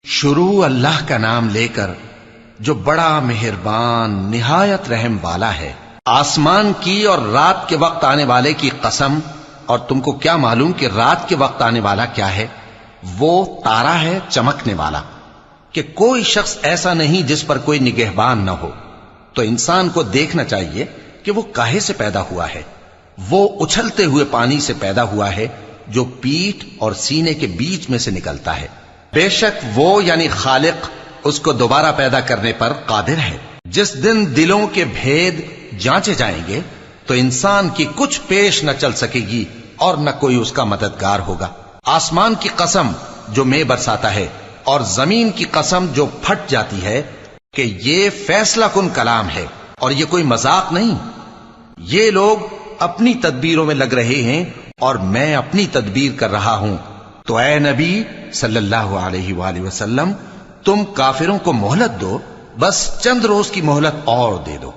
شروع اللہ کا نام لے کر جو بڑا مہربان نہایت رحم والا ہے۔ آسمان کی اور رات کے وقت آنے والے کی قسم، اور تم کو کیا معلوم کہ رات کے وقت آنے والا کیا ہے؟ وہ تارا ہے چمکنے والا، کہ کوئی شخص ایسا نہیں جس پر کوئی نگہبان نہ ہو۔ تو انسان کو دیکھنا چاہیے کہ وہ کاہے سے پیدا ہوا ہے۔ وہ اچھلتے ہوئے پانی سے پیدا ہوا ہے جو پیٹھ اور سینے کے بیچ میں سے نکلتا ہے۔ بے شک وہ یعنی خالق اس کو دوبارہ پیدا کرنے پر قادر ہے۔ جس دن دلوں کے بھید جانچے جائیں گے تو انسان کی کچھ پیش نہ چل سکے گی اور نہ کوئی اس کا مددگار ہوگا۔ آسمان کی قسم جو مے برساتا ہے، اور زمین کی قسم جو پھٹ جاتی ہے، کہ یہ فیصلہ کن کلام ہے اور یہ کوئی مذاق نہیں۔ یہ لوگ اپنی تدبیروں میں لگ رہے ہیں اور میں اپنی تدبیر کر رہا ہوں۔ تو اے نبی صلی اللہ علیہ وآلہ وسلم، تم کافروں کو مہلت دو، بس چند روز کی مہلت اور دے دو۔